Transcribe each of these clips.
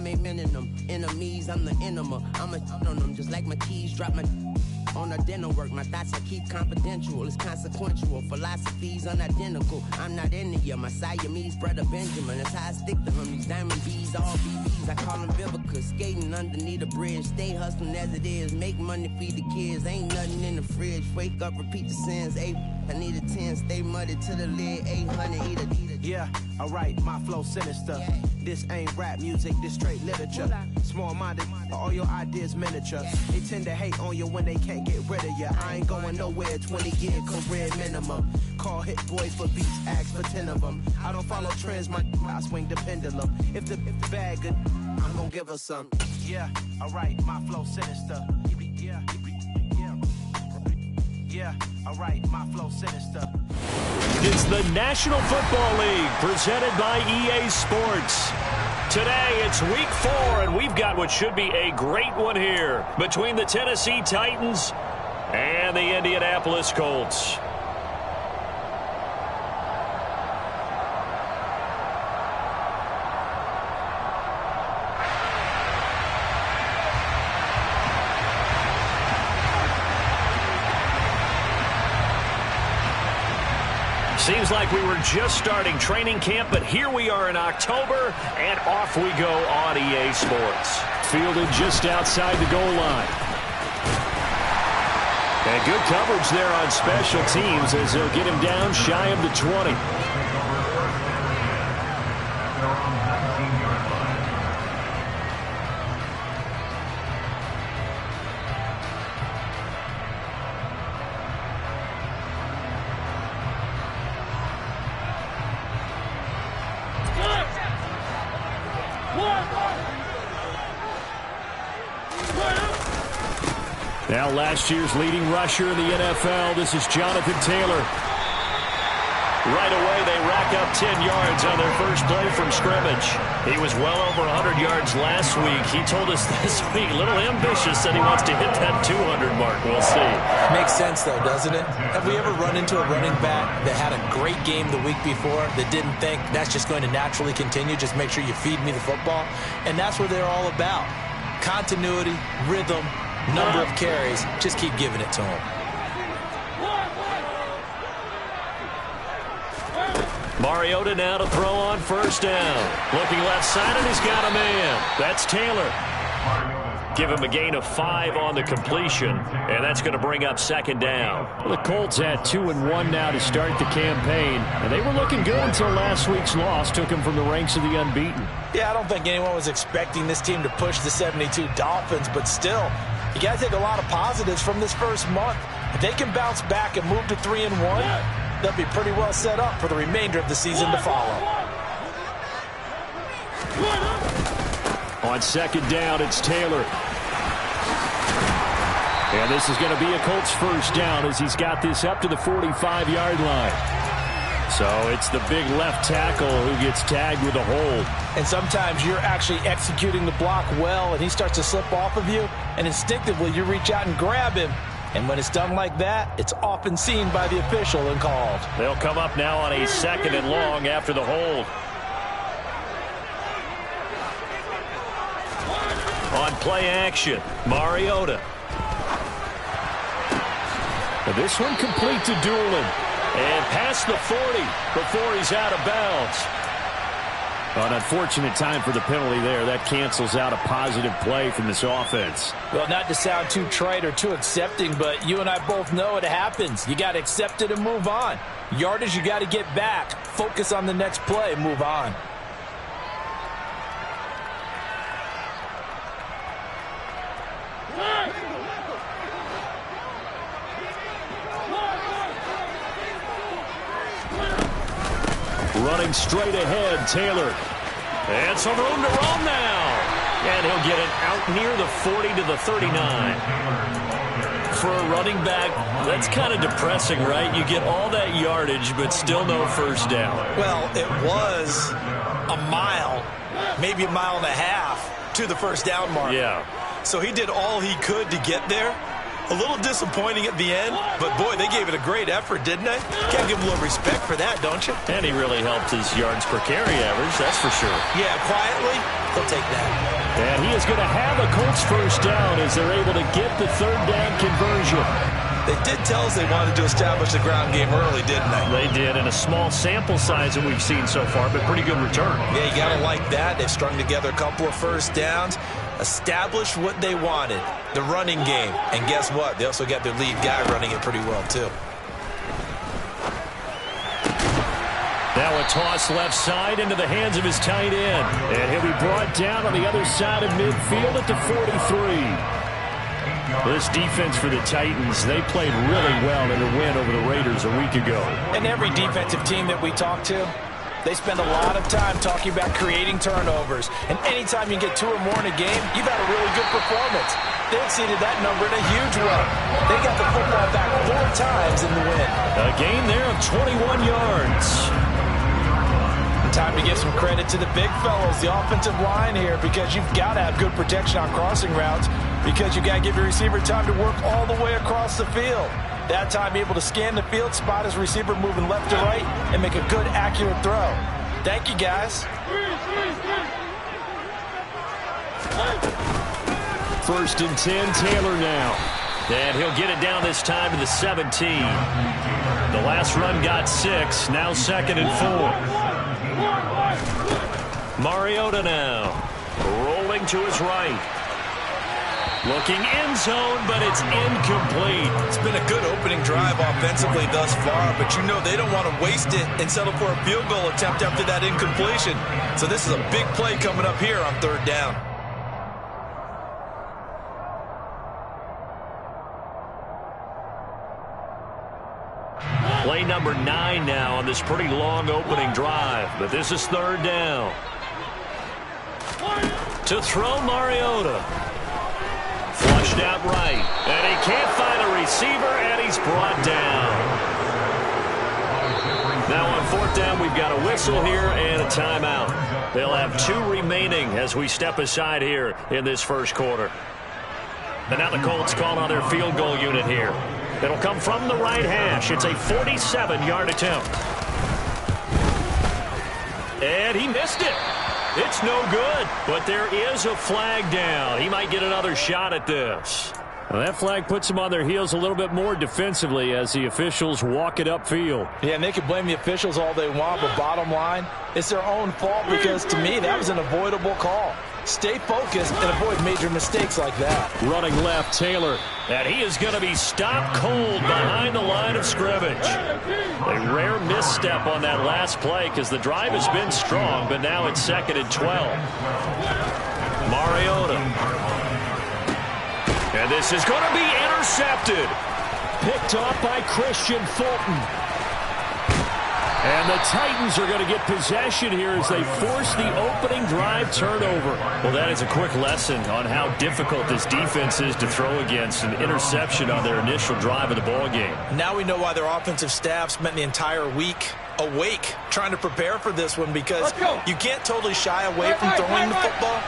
I'm aiming them. Enemies, I'm the enema. I'm a on them, just like my keys drop my on dental work. My thoughts I keep confidential. It's consequential. Philosophies unidentical. I'm not into you. My Siamese brother Benjamin. That's how I stick to him. These diamond bees, all BBs. I call them Vivica. Skating underneath the bridge. Stay hustling as it is. Make money, feed the kids. Ain't nothing in the fridge. Wake up, repeat the sins. I need a 10. Stay muddy to the lid. 800. Eat a. Yeah, alright, my flow sinister. Yeah. This ain't rap music, this straight literature. Small-minded, all your ideas miniature. They tend to hate on you when they can't get rid of you. I ain't going nowhere, 20-year career minimum. Call hit boys for beats, ask for 10 of them. I don't follow trends, I swing the pendulum. If the bag good, I'm gonna give her some. Yeah, alright, my flow sinister. Yeah, alright, my flow sinister. It's the National Football League presented by EA Sports. Today it's week 4 and we've got what should be a great one here between the Tennessee Titans and the Indianapolis Colts. Seems like we were just starting training camp, but here we are in October, and off we go on EA Sports. Fielded just outside the goal line. And good coverage there on special teams as they'll get him down shy of the 20. Now last year's leading rusher in the NFL, this is Jonathan Taylor. Right away, they rack up 10 yards on their first play from scrimmage. He was well over 100 yards last week. He told us this week, a little ambitious, said he wants to hit that 200 mark. We'll see. Makes sense, though, doesn't it? Have we ever run into a running back that had a great game the week before that didn't think that's just going to naturally continue? Just make sure you feed me the football. And that's what they're all about. Continuity, rhythm, number of carries. Just keep giving it to him. Mariota now to throw on first down. Looking left side, and he's got a man. That's Taylor. Give him a gain of 5 on the completion, and that's going to bring up second down. Well, the Colts had 2-1 now to start the campaign, and they were looking good until last week's loss took them from the ranks of the unbeaten. Yeah, I don't think anyone was expecting this team to push the 72 Dolphins, but still, you got to take a lot of positives from this first month. If they can bounce back and move to 3-1, they'll be pretty well set up for the remainder of the season to follow. On second down, it's Taylor. And this is going to be a Colts first down as he's got this up to the 45-yard line. So it's the big left tackle who gets tagged with a hold. And sometimes you're actually executing the block well, and he starts to slip off of you, and instinctively you reach out and grab him. And when it's done like that, it's often seen by the official and called. They'll come up now on a 2nd and long after the hold. On play action, Mariota. And this one complete to Doolin. And past the 40 before he's out of bounds. An unfortunate time for the penalty there. That cancels out a positive play from this offense. Well, not to sound too trite or too accepting, but you and I both know it happens. You got to accept it and move on. Yardage, you got to get back. Focus on the next play and move on. Running straight ahead, Taylor. And some room to roam now. And he'll get it out near the 40 to the 39. For a running back, that's kind of depressing, right? You get all that yardage, but still no first down. Well, it was a mile, maybe a mile and a half to the first down mark. Yeah. So he did all he could to get there. A little disappointing at the end, but boy, they gave it a great effort, didn't they? Can't give them a little respect for that, don't you? And he really helped his yards per carry average, that's for sure. Yeah, quietly, they'll take that. And he is going to have a Colts first down as they're able to get the third down conversion. They did tell us they wanted to establish the ground game early, didn't they? They did, in a small sample size that we've seen so far, but pretty good return. Yeah, you got to like that. They've strung together a couple of first downs, established what they wanted, the running game. And guess what? They also got their lead guy running it pretty well, too. Now a toss left side into the hands of his tight end. And he'll be brought down on the other side of midfield at the 43. This defense for the Titans, they played really well in a win over the Raiders a week ago. And every defensive team that we talk to, they spend a lot of time talking about creating turnovers. And anytime you get 2 or more in a game, you've had a really good performance. They exceeded that number in a huge way. They got the football back 4 times in the win. A gain there of 21 yards. Time to give some credit to the big fellows, the offensive line here, because you've got to have good protection on crossing routes, because you got to give your receiver time to work all the way across the field. That time able to scan the field, spot his receiver moving left to right, and make a good, accurate throw. Thank you, guys. First and 10, Taylor now. And he'll get it down this time to the 17. The last run got 6, now 2nd and 4. Mariota now, rolling to his right. Looking end zone, but it's incomplete. It's been a good opening drive offensively thus far, but you know they don't want to waste it and settle for a field goal attempt after that incompletion. So this is a big play coming up here on 3rd down. Play number 9 now on this pretty long opening drive, but this is 3rd down. To throw Mariota. Flushed out right. And he can't find a receiver, and he's brought down. Now on 4th down, we've got a whistle here and a timeout. They'll have 2 remaining as we step aside here in this first quarter. And now the Colts call on their field goal unit here. It'll come from the right hash. It's a 47-yard attempt. And he missed it. It's no good, but there is a flag down. He might get another shot at this. Well, that flag puts them on their heels a little bit more defensively as the officials walk it upfield. Yeah, and they can blame the officials all they want, but bottom line, it's their own fault because, to me, that was an avoidable call. Stay focused and avoid major mistakes like that. Running left, Taylor. And he is going to be stopped cold behind the line of scrimmage. A rare misstep on that last play because the drive has been strong, but now it's 2nd and 12. Mariota. And this is going to be intercepted. Picked off by Christian Fulton. And the Titans are going to get possession here as they force the opening drive turnover. Well, that is a quick lesson on how difficult this defense is to throw against. An interception on their initial drive of the ballgame. Now we know why their offensive staff spent the entire week awake trying to prepare for this one, because you can't totally shy away from throwing the football.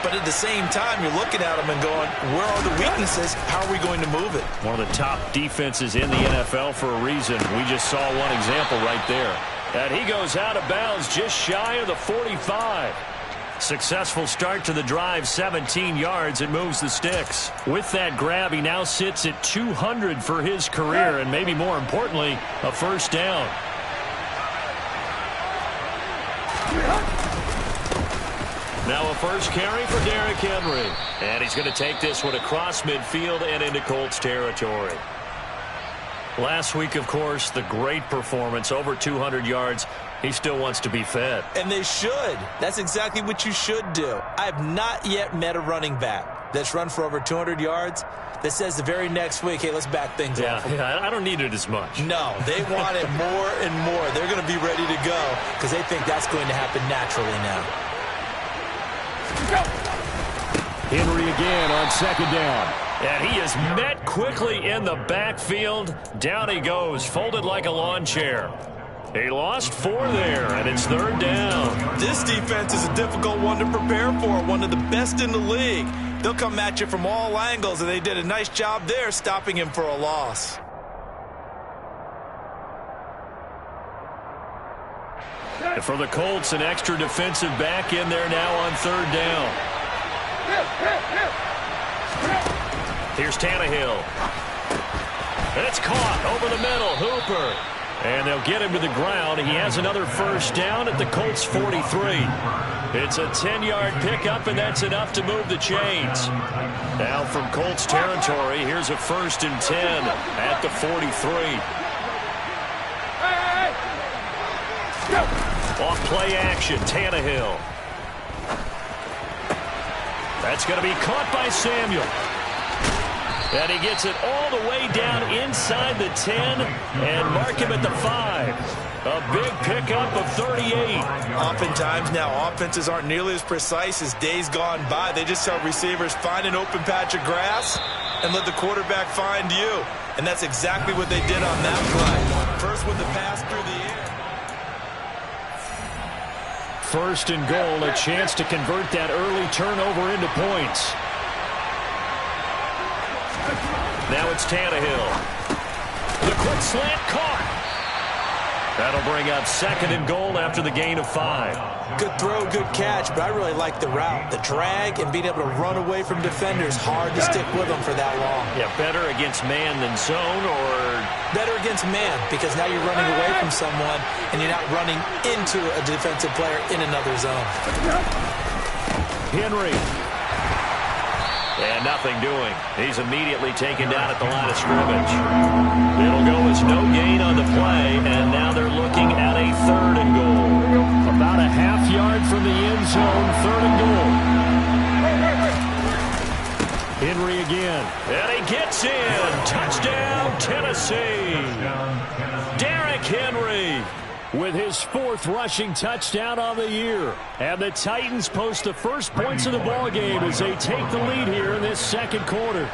But at the same time, you're looking at them and going, where are the weaknesses? How are we going to move it? One of the top defenses in the NFL for a reason. We just saw one example right there. And he goes out of bounds just shy of the 45. Successful start to the drive, 17 yards, and moves the sticks. With that grab, he now sits at 200 for his career, and maybe more importantly, a first down. Now a first carry for Derrick Henry. And he's going to take this one across midfield and into Colts territory. Last week, of course, the great performance, over 200 yards. He still wants to be fed. And they should. That's exactly what you should do. I have not yet met a running back that's run for over 200 yards that says the very next week, hey, let's back things off. Yeah, I don't need it as much. No, they want it more and more. They're going to be ready to go because they think that's going to happen naturally now. Henry again on 2nd down. And he is met quickly in the backfield. Down he goes, folded like a lawn chair. He lost 4 there, and it's 3rd down. This defense is a difficult one to prepare for, one of the best in the league. they'll come at you from all angles, and they did a nice job there stopping him for a loss. And for the Colts, an extra defensive back in there now on third down. Here's Tannehill. And it's caught over the middle. Hooper. And they'll get him to the ground. He has another first down at the Colts 43. It's a 10-yard pickup, and that's enough to move the chains. Now from Colts territory, here's a 1st and 10 at the 43. Off play action, Tannehill. That's going to be caught by Samuel. And he gets it all the way down inside the 10 and mark him at the 5. A big pickup of 38. Oftentimes now offenses aren't nearly as precise as days gone by. They just tell receivers, find an open patch of grass and let the quarterback find you. And that's exactly what they did on that play. First with the pass through the air. 1st and goal, a chance to convert that early turnover into points. Now it's Tannehill. The quick slant caught. That'll bring up 2nd and goal after the gain of 5. Good throw, good catch, but I really like the route. The drag and being able to run away from defenders, hard to stick with them for that long. Yeah, better against man than zone, or? Better against man, because now you're running away from someone and you're not running into a defensive player in another zone. Henry. And nothing doing. He's immediately taken down at the line of scrimmage. It'll go as no gain on the play, and now they're looking at a 3rd and goal. About a half yard from the end zone, 3rd and goal. Henry again. And he gets in. Touchdown, Tennessee. Derrick Henry with his 4th rushing touchdown on the year. And the Titans post the first points of the ball game as they take the lead here in this 2nd quarter.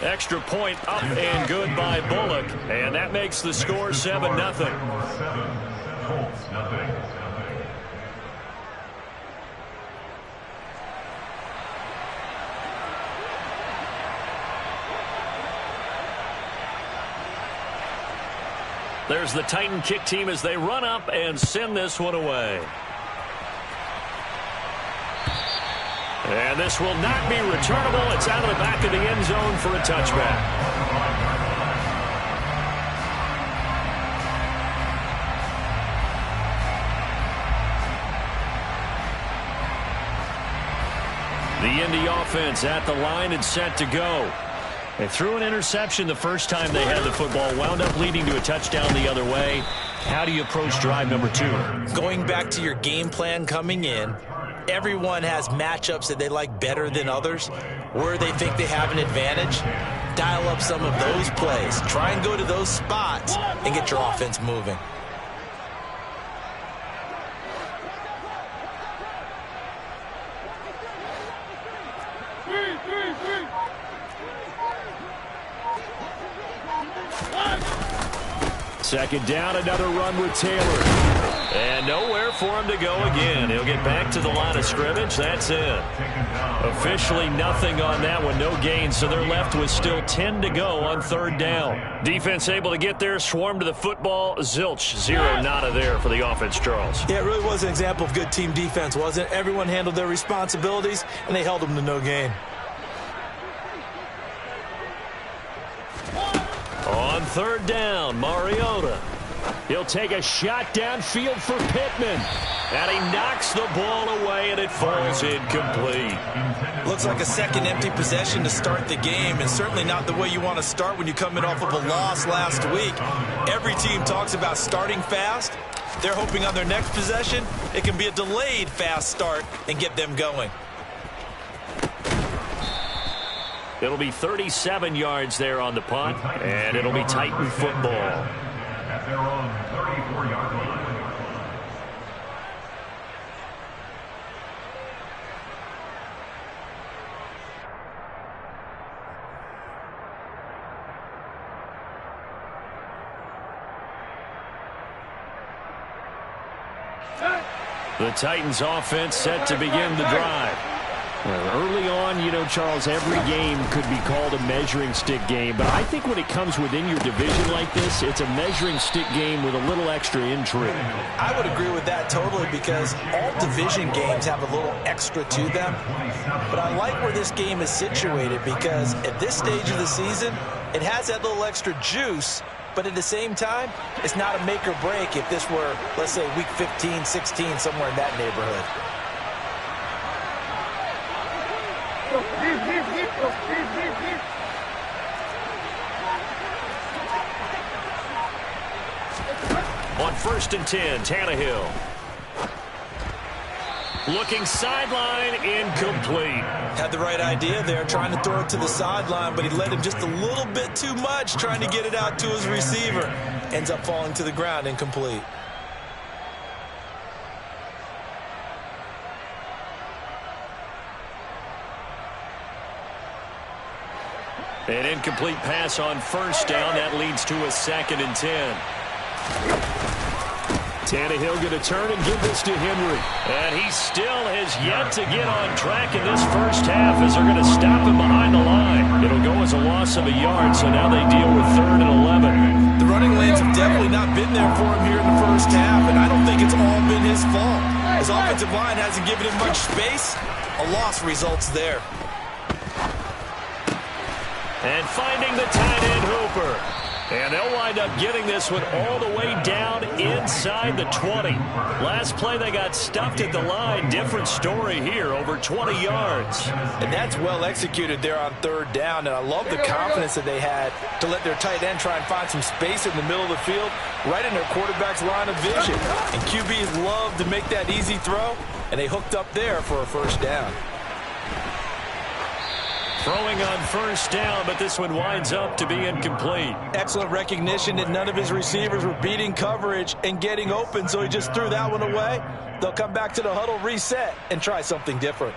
Extra point up and good by Bullock. And that makes the score 7-0. Colts, nothing. There's the Titan kick team as they run up and send this one away. And this will not be returnable. It's out of the back of the end zone for a touchback. The Indy offense at the line and set to go. They threw an interception the first time they had the football, wound up leading to a touchdown the other way. How do you approach drive number 2? Going back to your game plan coming in, everyone has matchups that they like better than others, where they think they have an advantage. Dial up some of those plays. Try and go to those spots and get your offense moving. Second down, another run with Taylor. And nowhere for him to go again. He'll get back to the line of scrimmage. That's it. Officially nothing on that one. No gain, so they're left with still 10 to go on 3rd down. Defense able to get there, swarm to the football. Zilch, 0 nada there for the offense, Charles. Yeah, it really was an example of good team defense, wasn't it? Everyone handled their responsibilities, and they held them to no gain. On 3rd down, Mariota. He'll take a shot downfield for Pittman. And he knocks the ball away, and it falls incomplete. Looks like a second empty possession to start the game, and certainly not the way you want to start when you come in off of a loss last week. Every team talks about starting fast. They're hoping on their next possession, it can be a delayed fast start and get them going. It'll be 37 yards there on the punt, and it'll be Titan football. At their own 34-yard line. The Titans offense set to begin the drive. Well, early on, you know, Charles, every game could be called a measuring stick game. But I think when it comes within your division like this, it's a measuring stick game with a little extra intrigue. I would agree with that totally because all division games have a little extra to them. But I like where this game is situated because at this stage of the season, it has that little extra juice. But at the same time, it's not a make or break if this were, let's say, week 15, 16, somewhere in that neighborhood. On 1st and 10, Tannehill. Looking sideline, incomplete. Had the right idea there, trying to throw it to the sideline, but he led him just a little bit too much, trying to get it out to his receiver. Ends up falling to the ground, incomplete. An incomplete pass on 1st down. That leads to a 2nd and 10. Tannehill going to turn and give this to Henry. And he still has yet to get on track in this first half as they're going to stop him behind the line. It'll go as a loss of a yard, so now they deal with 3rd and 11. The running lanes have definitely not been there for him here in the first half, and I don't think it's all been his fault. His offensive line hasn't given him much space. A loss results there. And finding the tight end Hooper. And they'll wind up getting this one all the way down inside the 20. Last play they got stuffed at the line. Different story here, over 20 yards. And that's well executed there on 3rd down. And I love the confidence that they had to let their tight end try and find some space in the middle of the field, right in their quarterback's line of vision. And QBs love to make that easy throw, and they hooked up there for a 1st down. Throwing on 1st down, but this one winds up to be incomplete. Excellent recognition that none of his receivers were beating coverage and getting open, so he just threw that one away. They'll come back to the huddle, reset, and try something different.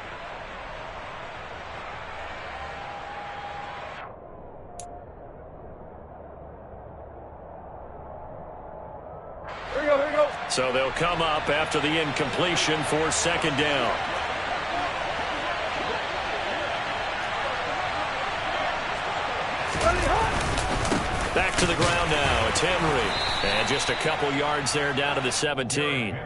Here we go. So they'll come up after the incompletion for 2nd down. Back to the ground now. It's Henry. And just a couple yards there down to the 17.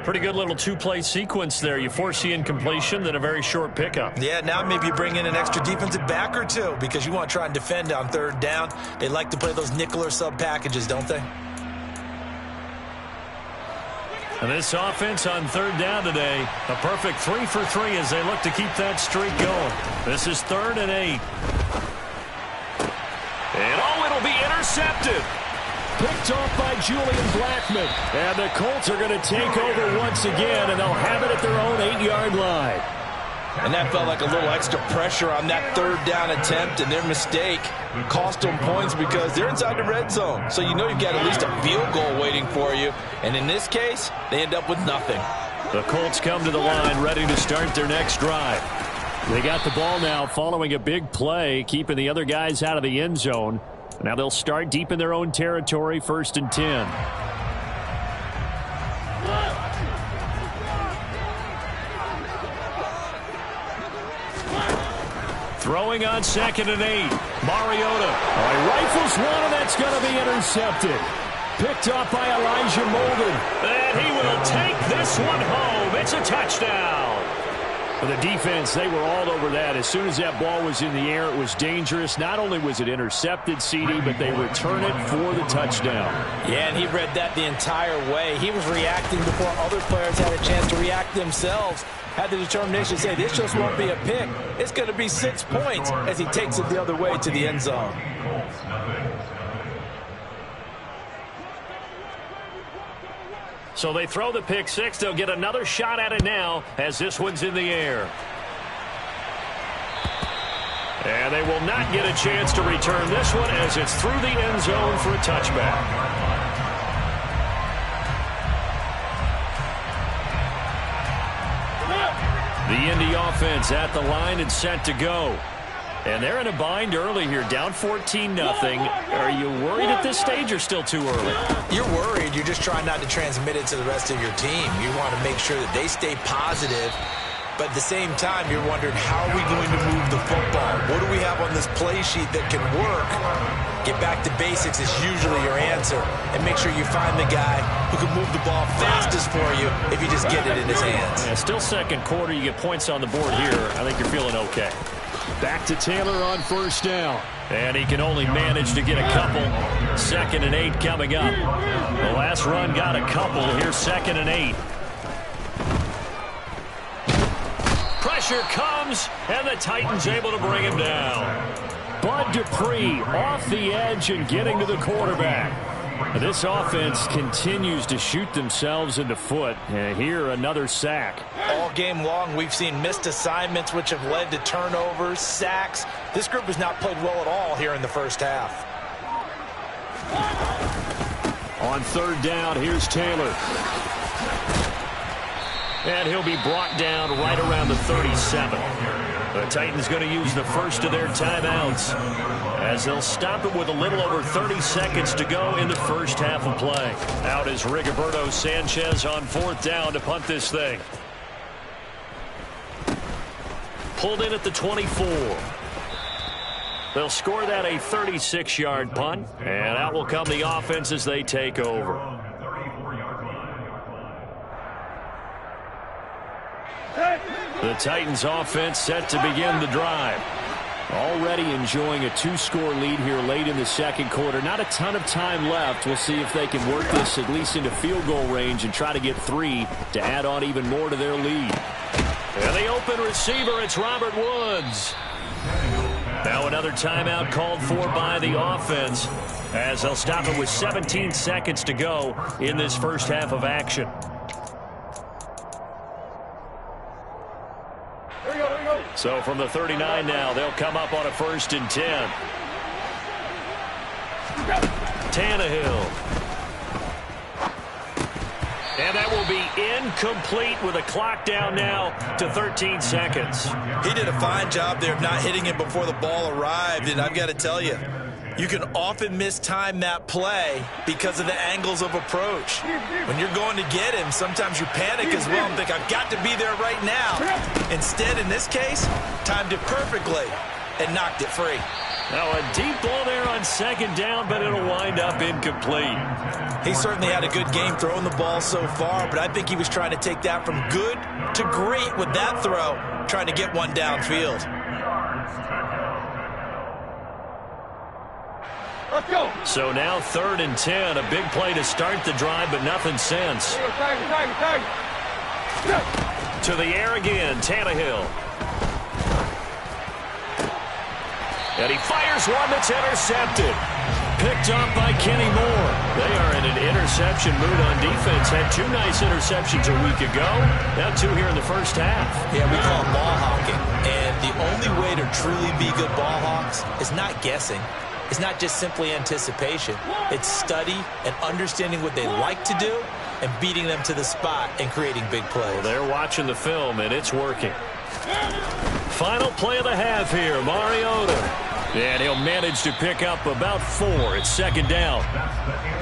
Pretty good little two-play sequence there. You force the incompletion, then a very short pickup. Yeah, now maybe you bring in an extra defensive back or two because you want to try and defend on 3rd down. They like to play those nickel or sub packages, don't they? And this offense on 3rd down today, a perfect 3 for 3 as they look to keep that streak going. This is 3rd and 8. And it'll be intercepted. Picked off by Julian Blackmon. And the Colts are going to take over once again, and they'll have it at their own 8-yard line. And that felt like a little extra pressure on that 3rd down attempt, and their mistake cost them points because they're inside the red zone. So you know you've got at least a field goal waiting for you. And in this case, they end up with nothing. The Colts come to the line ready to start their next drive. They got the ball now following a big play, keeping the other guys out of the end zone. Now they'll start deep in their own territory, 1st and 10. Throwing on 2nd and 8. Mariota. He rifles one, and that's going to be intercepted. Picked off by Elijah Molden. And he will take this one home. It's a touchdown. For the defense, they were all over that. As soon as that ball was in the air, it was dangerous. Not only was it intercepted, CD, but they return it for the touchdown. Yeah, and he read that the entire way. He was reacting before other players had a chance to react themselves. Had the determination to say, this just won't be a pick. It's going to be 6 points as he takes it the other way to the end zone. So they throw the pick 6. They'll get another shot at it now as this one's in the air. And they will not get a chance to return this one as it's through the end zone for a touchback. The Indy offense at the line and set to go. And they're in a bind early here, down 14-0. Are you worried at this stage or still too early? You're worried. You're just trying not to transmit it to the rest of your team. You want to make sure that they stay positive. But at the same time, you're wondering, how are we going to move the football? What do we have on this play sheet that can work? Get back to basics is usually your answer. And make sure you find the guy who can move the ball fastest for you if you just get it in his hands. Yeah, still second quarter. You get points on the board here. I think you're feeling okay. Back to Taylor on first down. And he can only manage to get a couple. 2nd and 8 coming up. The last run got a couple. Here's 2nd and 8. Pressure comes, and the Titans able to bring him down. Bud Dupree off the edge and getting to the quarterback. This offense continues to shoot themselves in the foot. And here, another sack. All game long, we've seen missed assignments, which have led to turnovers, sacks. This group has not played well at all here in the first half. On 3rd down, here's Taylor. And he'll be brought down right around the 37. The Titans going to use the first of their timeouts, as they'll stop it with a little over 30 seconds to go in the first half of play. Out is Rigoberto Sanchez on 4th down to punt this thing. Pulled in at the 24. They'll score that a 36-yard punt, and out will come the offense as they take over. The Titans offense set to begin the drive. Already enjoying a 2-score lead here late in the second quarter. Not a ton of time left. We'll see if they can work this at least into field goal range and try to get 3 to add on even more to their lead. And the open receiver, it's Robert Woods. Now another timeout called for by the offense, as they'll stop it with 17 seconds to go in this first half of action. So from the 39 now, they'll come up on a 1st and 10. Tannehill. And that will be incomplete with a clock down now to 13 seconds. He did a fine job there of not hitting it before the ball arrived, and I've got to tell you, you can often mistime that play because of the angles of approach. When you're going to get him, sometimes you panic as well and think, I've got to be there right now. Instead, in this case, timed it perfectly and knocked it free. Now a deep ball there on 2nd down, but it'll wind up incomplete. He certainly had a good game throwing the ball so far, but I think he was trying to take that from good to great with that throw, trying to get one downfield. So now 3rd and 10, a big play to start the drive, but nothing since. To the air again, Tannehill. And he fires one that's intercepted. Picked up by Kenny Moore. They are in an interception mood on defense. Had 2 nice interceptions a week ago. Now 2 here in the first half. Yeah, we call it ball hawking. And the only way to truly be good ball hawks is not guessing. It's not just simply anticipation. It's study and understanding what they like to do and beating them to the spot and creating big plays. Well, they're watching the film, and it's working. Final play of the half here, Mariota. And he'll manage to pick up about 4. It's 2nd down.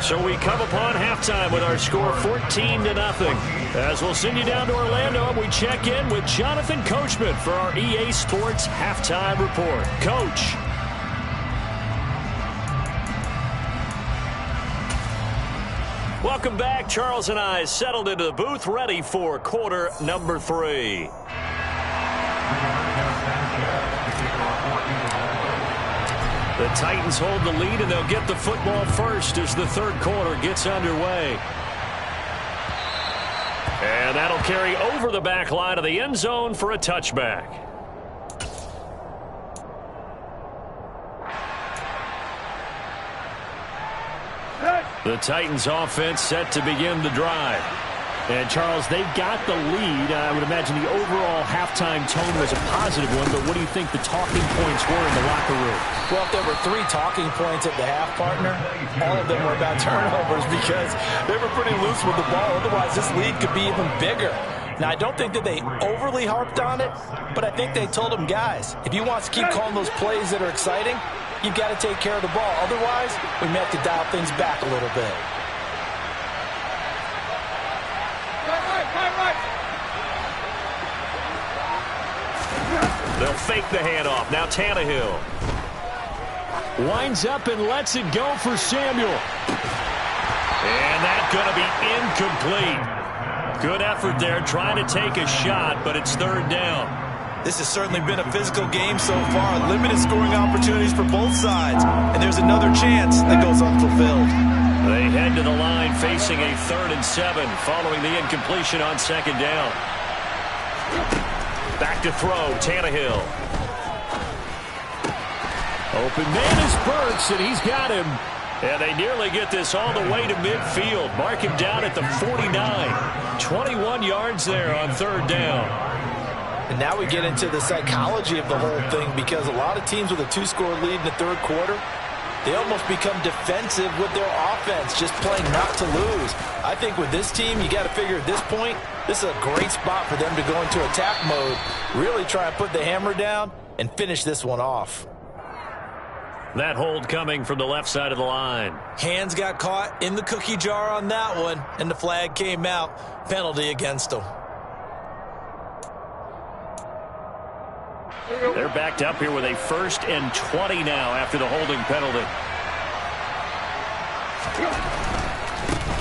So we come upon halftime with our score 14-0. As we'll send you down to Orlando, and we check in with Jonathan Coachman for our EA Sports Halftime Report. Coach. Welcome back. Charles and I settled into the booth, ready for quarter number 3. The Titans hold the lead, and they'll get the football first as the 3rd quarter gets underway. And that'll carry over the back line of the end zone for a touchback. The Titans offense set to begin the drive. And, Charles, they've got the lead. I would imagine the overall halftime tone was a positive one, but what do you think the talking points were in the locker room? Well, if there were 3 talking points at the half, partner, all of them were about turnovers because they were pretty loose with the ball. Otherwise, this lead could be even bigger. Now, I don't think that they overly harped on it, but I think they told him, guys, if he wants to keep calling those plays that are exciting, you've got to take care of the ball. Otherwise, we may have to dial things back a little bit. They'll fake the handoff. Now Tannehill. Winds up and lets it go for Samuel. And that's going to be incomplete. Good effort there trying to take a shot, but it's third down. This has certainly been a physical game so far. Limited scoring opportunities for both sides. And there's another chance that goes unfulfilled. They head to the line facing a 3rd and 7 following the incompletion on 2nd down. Back to throw, Tannehill. Open man is Burks, and he's got him. And they nearly get this all the way to midfield. Mark him down at the 49. 21 yards there on 3rd down. And now we get into the psychology of the whole thing, because a lot of teams with a 2-score lead in the 3rd quarter, they almost become defensive with their offense, just playing not to lose. I think with this team, you got to figure at this point, this is a great spot for them to go into attack mode, really try and put the hammer down and finish this one off. That hold coming from the left side of the line. Hands got caught in the cookie jar on that one, and the flag came out. Penalty against them. They're backed up here with a 1st and 20 now after the holding penalty.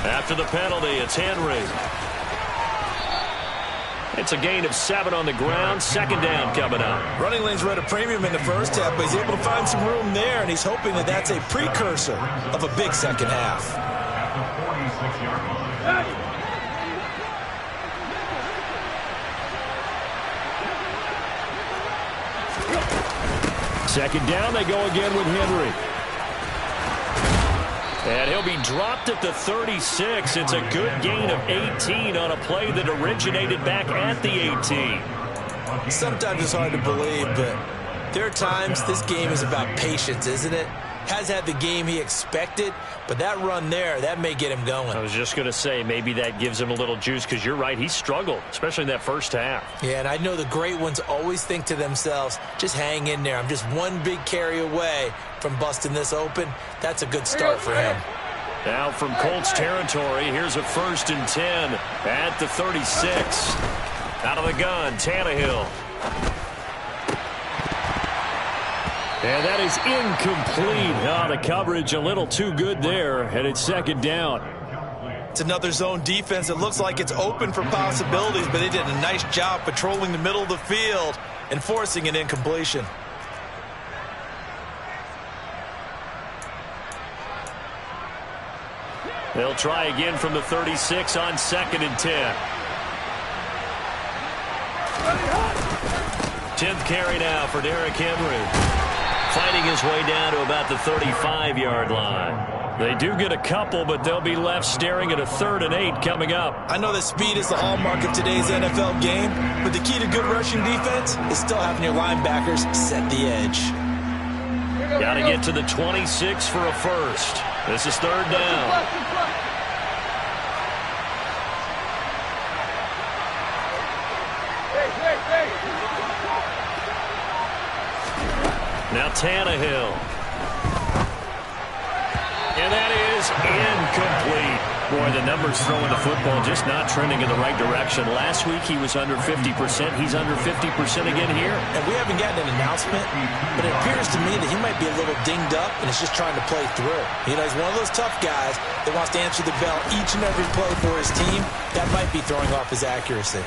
After the penalty, it's Henry. It's a gain of 7 on the ground. 2nd down coming up. Running lanes were at a premium in the first half, but he's able to find some room there, and he's hoping that that's a precursor of a big second half. At the 46-yard line. 2nd down, they go again with Henry. And he'll be dropped at the 36. It's a good gain of 18 on a play that originated back at the 18. Sometimes it's hard to believe, but there are times this game is about patience, isn't it? Has had the game he expected, but that run there, that may get him going. I was just going to say, maybe that gives him a little juice, because you're right, he struggled, especially in that first half. Yeah, and I know the great ones always think to themselves, just hang in there. I'm just one big carry away from busting this open. That's a good start for him. Now from Colts territory, here's a 1st and 10 at the 36. Out of the gun, Tannehill. And that is incomplete. Oh, the coverage a little too good there, and it's 2nd down. It's another zone defense. It looks like it's open for possibilities, but they did a nice job patrolling the middle of the field and forcing an incompletion. They'll try again from the 36 on 2nd and 10. 10th carry now for Derrick Henry. Fighting his way down to about the 35-yard line. They do get a couple, but they'll be left staring at a 3rd and 8 coming up. I know that speed is the hallmark of today's NFL game, but the key to good rushing defense is still having your linebackers set the edge. Got to get to the 26 for a first. This is 3rd down. Now Tannehill. And that is incomplete. Boy, the numbers throwing the football just not trending in the right direction. Last week he was under 50%. He's under 50% again here. And we haven't gotten an announcement, but it appears to me that he might be a little dinged up and is just trying to play through. You know, he's one of those tough guys that wants to answer the bell each and every play for his team. That might be throwing off his accuracy.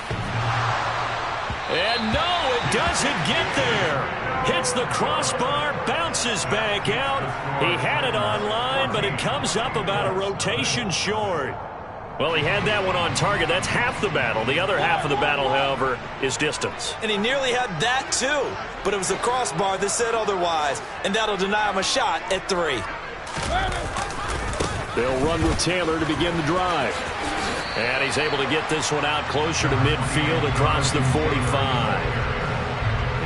And no, it doesn't get there. Hits the crossbar, bounces back out. He had it online, but it comes up about a rotation short. Well, he had that one on target. That's half the battle. The other half of the battle, however, is distance. And he nearly had that, too. But it was a crossbar that said otherwise, and that'll deny him a shot at 3. They'll run with Taylor to begin the drive. And he's able to get this one out closer to midfield across the 45.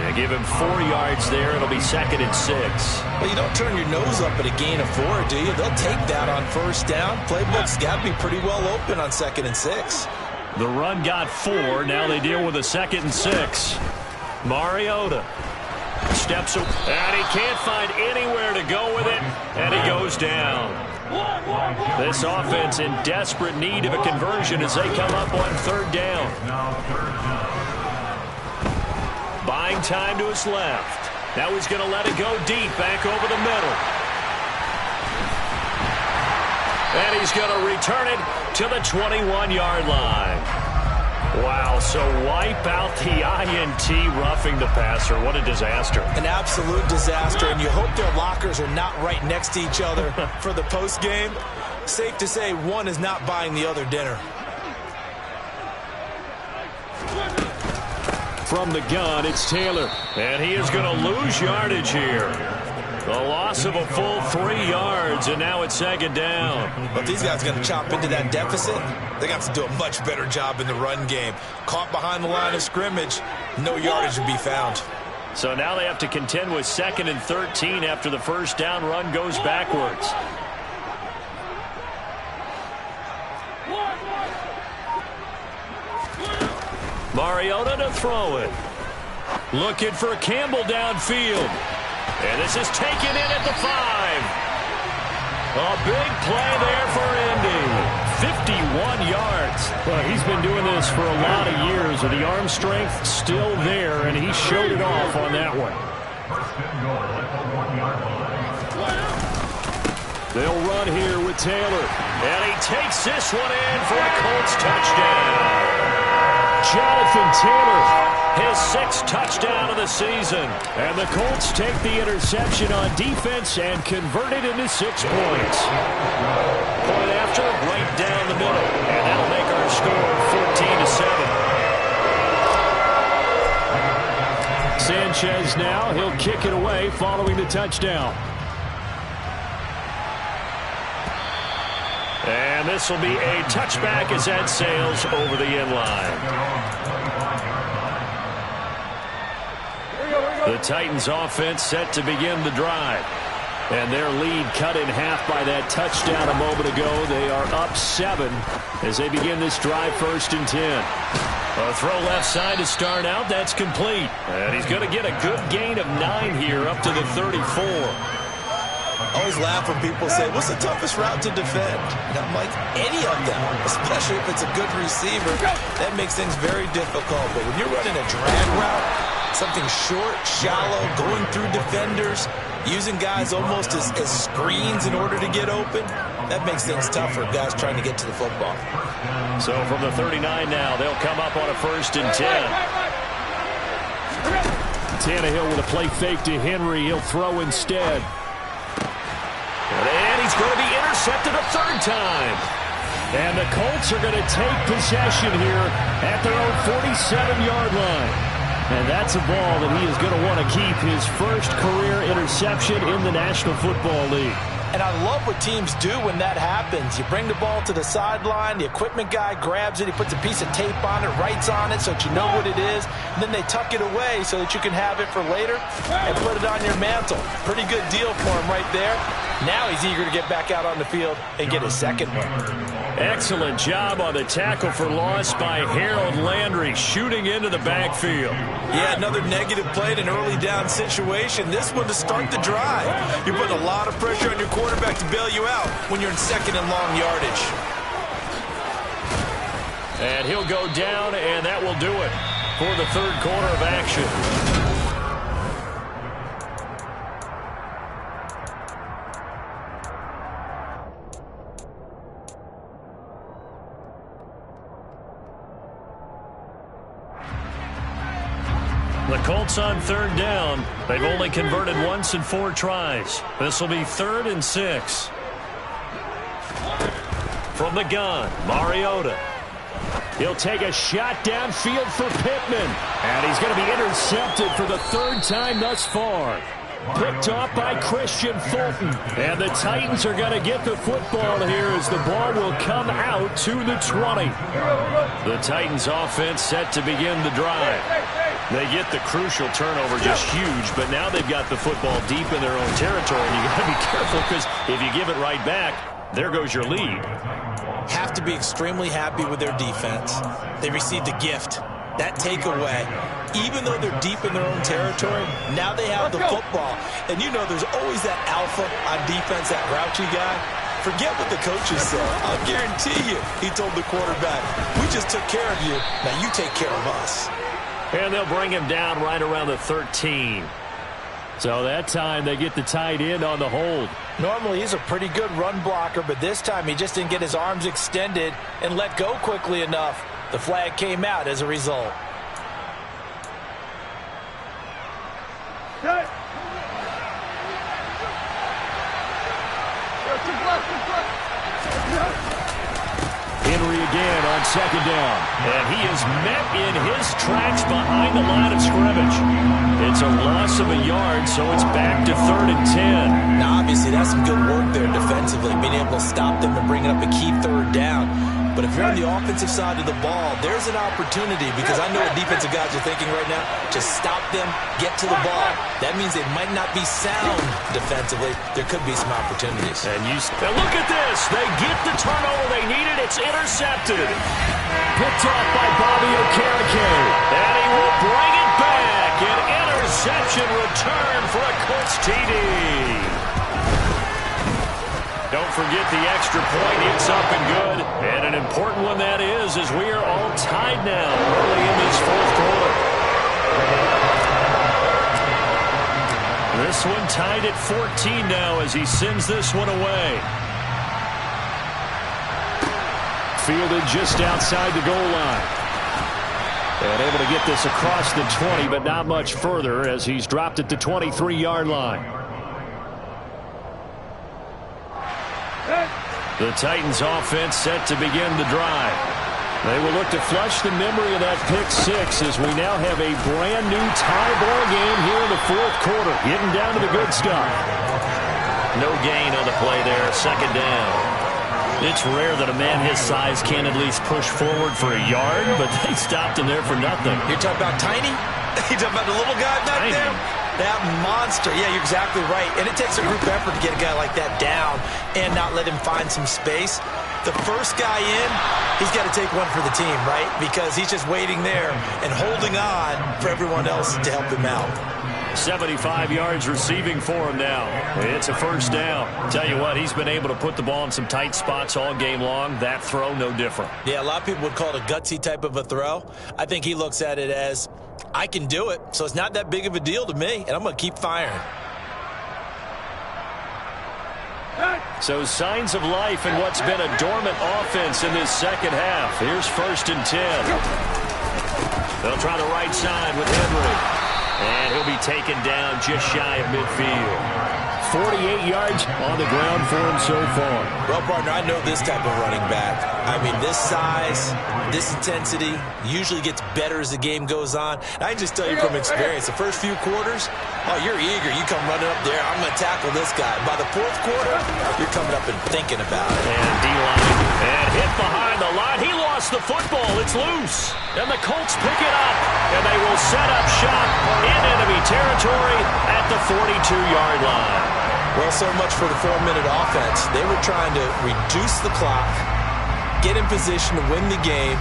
And give him 4 yards there. It'll be 2nd and 6. Well, you don't turn your nose up at a gain of 4, do you? They'll take that on 1st down. Playbook's got to be pretty well open on 2nd and 6. The run got 4. Now they deal with a 2nd and 6. Mariota steps up, and he can't find anywhere to go with it, and he goes down. This offense in desperate need of a conversion as they come up on 3rd down. Buying time to his left. Now he's going to let it go deep, back over the middle. And he's going to return it to the 21-yard line. Wow, so wipe out the INT roughing the passer. What a disaster. An absolute disaster, and you hope their lockers are not right next to each other for the postgame. Safe to say one is not buying the other dinner. From the gun, it's Taylor. And he is going to lose yardage here. The loss of a full 3 yards, and now it's 2nd down. But these guys are going to chop into that deficit. They got to do a much better job in the run game. Caught behind the line of scrimmage, no yardage to be found. So now they have to contend with 2nd and 13 after the 1st down run goes backwards. Mariota to throw it. Looking for Campbell downfield. And this is taken in at the 5. A big play there for Indy. 51 yards. Well, he's been doing this for a lot of years, with the arm strength still there, and he showed it off on that one. They'll run here with Taylor. And he takes this one in for a Colts touchdown. Jonathan Taylor, his 6th touchdown of the season. And the Colts take the interception on defense and convert it into 6 points. Point after, right down the middle. And that'll make our score 14-7. Sanchez now, he'll kick it away following the touchdown. And this will be a touchback as that sails over the end line. The Titans offense set to begin the drive. And their lead cut in half by that touchdown a moment ago. They are up 7 as they begin this drive, 1st and 10. A throw left side to start out. That's complete. And he's going to get a good gain of 9 here up to the 34. I always laugh when people say, what's the toughest route to defend? And I'm like, any of them, especially if it's a good receiver. That makes things very difficult. But when you're running a drag route, something short, shallow, going through defenders, using guys almost as screens in order to get open, that makes things tough for guys trying to get to the football. So from the 39 now, they'll come up on a 1st and 10. Tannehill with a play fake to Henry. He'll throw instead. And he's going to be intercepted a 3rd time. And the Colts are going to take possession here at their own 47-yard line. And that's a ball that he is going to want to keep, his 1st career interception in the National Football League. And I love what teams do when that happens. You bring the ball to the sideline, the equipment guy grabs it, he puts a piece of tape on it, writes on it so that you know what it is, and then they tuck it away so that you can have it for later and put it on your mantle. Pretty good deal for him right there. Now he's eager to get back out on the field and get his 2nd one. Excellent job on the tackle for loss by Harold Landry, shooting into the backfield. Yeah, another negative play in an early down situation. This one to start the drive. You're putting a lot of pressure on your quarterback to bail you out when you're in 2nd and long yardage. And he'll go down, and that will do it for the 3rd quarter of action. The Colts on 3rd down. They've only converted once in 4 tries. This will be 3rd and 6. From the gun, Mariota. He'll take a shot downfield for Pittman. And he's going to be intercepted for the 3rd time thus far. Picked off by Christian Fulton. And the Titans are going to get the football here as the ball will come out to the 20. The Titans offense set to begin the drive. They get the crucial turnover, just huge, but now they've got the football deep in their own territory, and you got to be careful because if you give it right back, there goes your lead. Have to be extremely happy with their defense. They received a gift. That takeaway, even though they're deep in their own territory, now they have the football. And you know there's always that alpha on defense, that grouchy guy. Forget what the coaches said. I'll guarantee you, he told the quarterback, we just took care of you. Now you take care of us. And they'll bring him down right around the 13. So that time they get the tight end on the hold. Normally he's a pretty good run blocker, but this time he just didn't get his arms extended and let go quickly enough. The flag came out as a result. Henry again on second down. And he is met in his tracks behind the line of scrimmage. It's a loss of a yard, so it's back to 3rd and 10. Now, obviously, that's some good work there defensively, being able to stop them and bringing up a key 3rd down. But if you're on the offensive side of the ball, there's an opportunity because I know what defensive guys are thinking right now. Just stop them, get to the ball. That means they might not be sound defensively. There could be some opportunities. And look at this. They get the turnover they needed. It's intercepted. Picked off by Bobby Okereke. And he will bring it back. An interception return for a Colts TD. Don't forget the extra point. It's up and good. And an important one that is, as we are all tied now early in this 4th quarter. This one tied at 14 now as he sends this one away. Fielded just outside the goal line. And able to get this across the 20, but not much further as he's dropped at the 23-yard line. The Titans offense set to begin the drive. They will look to flush the memory of that pick 6 as we now have a brand new tie ball game here in the 4th quarter. Getting down to the good stuff. No gain on the play there. 2nd down. It's rare that a man his size can at least push forward for a yard, but they stopped him there for nothing. You're talking about Tiny? You're talking about the little guy back there? That monster. Yeah, you're exactly right. And it takes a group effort to get a guy like that down and not let him find some space. The first guy in, he's got to take one for the team, right? Because he's just waiting there and holding on for everyone else to help him out. 75 yards receiving for him now. It's a 1st down. Tell you what, he's been able to put the ball in some tight spots all game long. That throw, no different. Yeah, a lot of people would call it a gutsy type of a throw. I think he looks at it as, I can do it, so it's not that big of a deal to me, and I'm going to keep firing. So signs of life in what's been a dormant offense in this 2nd half. Here's 1st and 10. They'll try the right side with Henry. And he'll be taken down just shy of midfield. 48 yards on the ground for him so far. Well, partner, I know this type of running back. I mean, this size, this intensity usually gets better as the game goes on. And I can just tell you from experience, the first few quarters, oh, you're eager. You come running up there, I'm going to tackle this guy. By the 4th quarter, you're coming up and thinking about it. And D-line, and hit behind the line. He lost the football. It's loose. And the Colts pick it up, and they will set up shop in enemy territory at the 42-yard line. Well, so much for the 4-minute offense. They were trying to reduce the clock, get in position to win the game,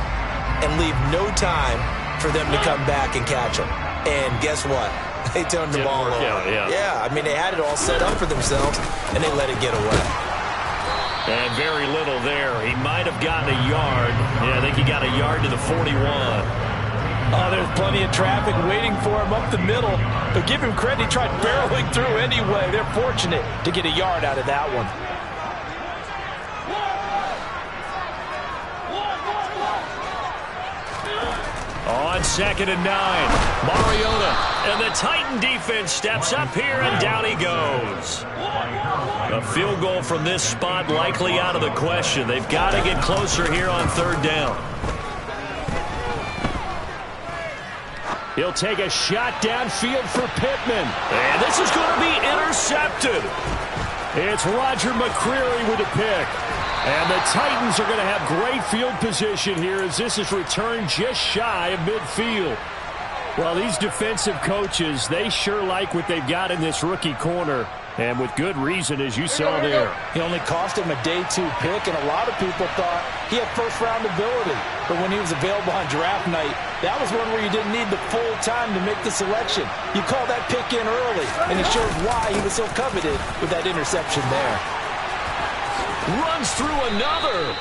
and leave no time for them to come back and catch them. And guess what? They turned the ball over. Yeah, I mean, they had it all set up for themselves, and they let it get away. And very little there. He might have gotten a yard. Yeah, I think he got a yard to the 41. Oh, there's plenty of traffic waiting for him up the middle. But give him credit, he tried barreling through anyway. They're fortunate to get a yard out of that one. On 2nd and 9, Mariota. And the Titan defense steps up here, and down he goes. A field goal from this spot likely out of the question. They've got to get closer here on 3rd down. He'll take a shot downfield for Pittman. And this is going to be intercepted. It's Roger McCreary with a pick. And the Titans are going to have great field position here as this is returned just shy of midfield. Well, these defensive coaches, they sure like what they've got in this rookie corner, and with good reason, as you saw there. He only cost him a day 2 pick, and a lot of people thought he had first-round ability. But when he was available on draft night, that was one where you didn't need the full time to make the selection. You call that pick in early, and it shows why he was so coveted with that interception there. Runs through another.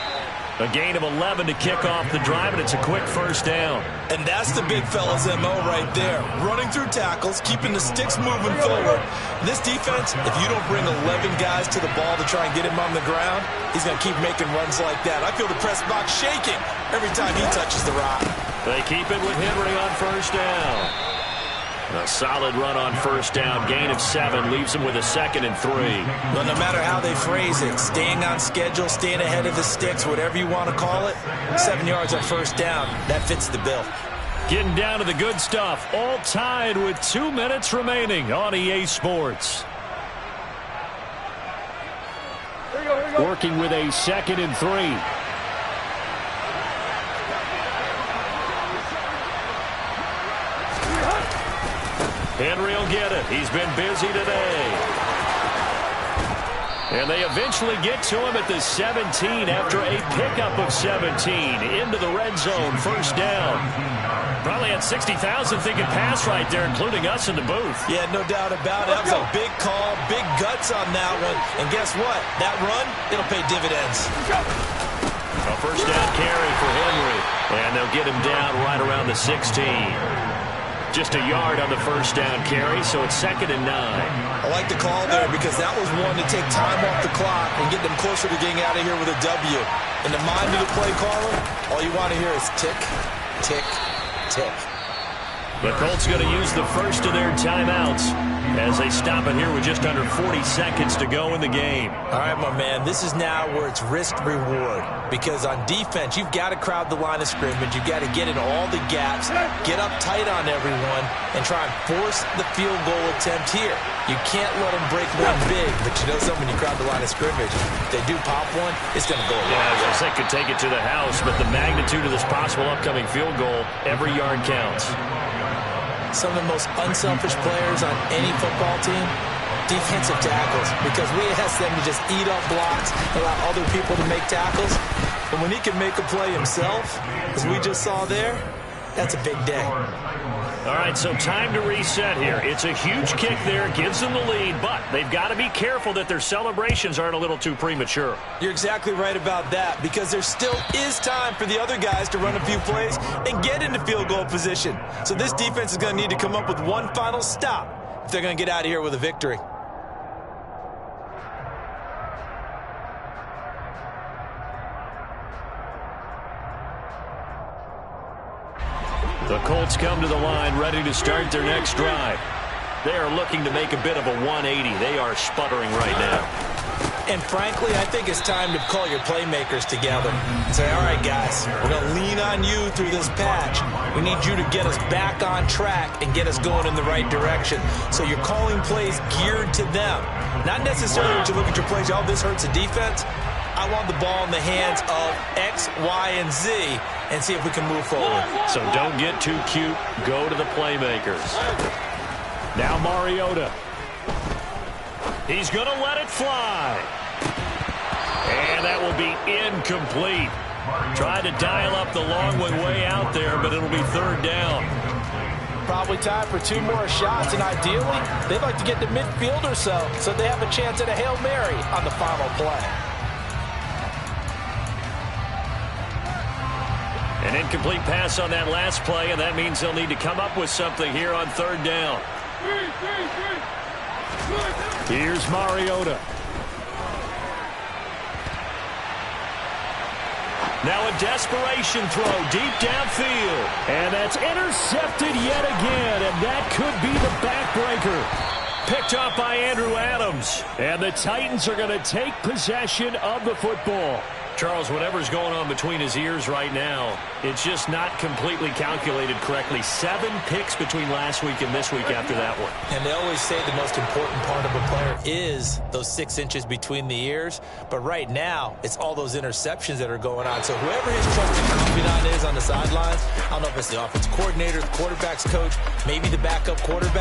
A gain of 11 to kick off the drive, and it's a quick first down. And that's the big fella's MO right there. Running through tackles, keeping the sticks moving forward. This defense, if you don't bring 11 guys to the ball to try and get him on the ground, he's going to keep making runs like that. I feel the press box shaking every time he touches the rock. They keep it with Henry on first down. A solid run on first down. Gain of 7 leaves him with a 2nd and 3. Well, no matter how they phrase it, staying on schedule, staying ahead of the sticks, whatever you want to call it, 7 yards on first down, that fits the bill. Getting down to the good stuff. All tied with 2 minutes remaining on EA Sports. Working with a 2nd and 3. Henry will get it. He's been busy today. And they eventually get to him at the 17 after a pickup of 17 into the red zone. First down. Probably had 60,000 thinking pass right there, including us in the booth. Yeah, no doubt about it. That was a big call, big guts on that one. And guess what? That run, it'll pay dividends. A first down carry for Henry. And they'll get him down right around the 16. Just a yard on the first down carry, so it's 2nd and 9. I like the call there because that was one to take time off the clock and get them closer to getting out of here with a W. In the mind of the play caller, all you want to hear is tick, tick, tick. The Colts going to use the first of their timeouts as they stop it here with just under 40 seconds to go in the game. All right, my man, this is now where it's risk-reward because on defense, you've got to crowd the line of scrimmage. You've got to get in all the gaps, get up tight on everyone, and try and force the field goal attempt here. You can't let them break one big, but you know something, when you crowd the line of scrimmage, if they do pop one, it's going to go away. Yeah, they could take it to the house, but the magnitude of this possible upcoming field goal, every yard counts. Some of the most unselfish players on any football team, defensive tackles, because we ask them to just eat up blocks, allow other people to make tackles. But when he can make a play himself, as we just saw there, that's a big day. All right, so time to reset here. It's a huge kick there, gives them the lead, but they've got to be careful that their celebrations aren't a little too premature. You're exactly right about that, because there still is time for the other guys to run a few plays and get into field goal position. So this defense is going to need to come up with one final stop if they're going to get out of here with a victory. The Colts come to the line ready to start their next drive. They are looking to make a bit of a 180. They are sputtering right now. And frankly, I think it's time to call your playmakers together and say, all right, guys, we're going to lean on you through this patch. We need you to get us back on track and get us going in the right direction. So you're calling plays geared to them. Not necessarily that you look at your plays, oh, this hurts the defense. I want the ball in the hands of X, Y, and Z and see if we can move forward. So don't get too cute. Go to the playmakers. Now Mariota. He's going to let it fly. And that will be incomplete. Tried to dial up the long one way out there, but it'll be 3rd down. Probably time for 2 more shots, and ideally, they'd like to get to midfield or so they have a chance at a Hail Mary on the final play. An incomplete pass on that last play, and that means they'll need to come up with something here on 3rd down. Here's Mariota. Now a desperation throw deep downfield. And that's intercepted yet again, and that could be the backbreaker. Picked up by Andrew Adams. And the Titans are going to take possession of the football. Charles, whatever's going on between his ears right now, it's just not completely calculated correctly. 7 picks between last week and this week after that one. And they always say the most important part of a player is those 6 inches between the ears. But right now, it's all those interceptions that are going on. So whoever his trusted confidant is on the the sidelines. I don't know if it's the offensive coordinator, the quarterback's coach, maybe the backup quarterback.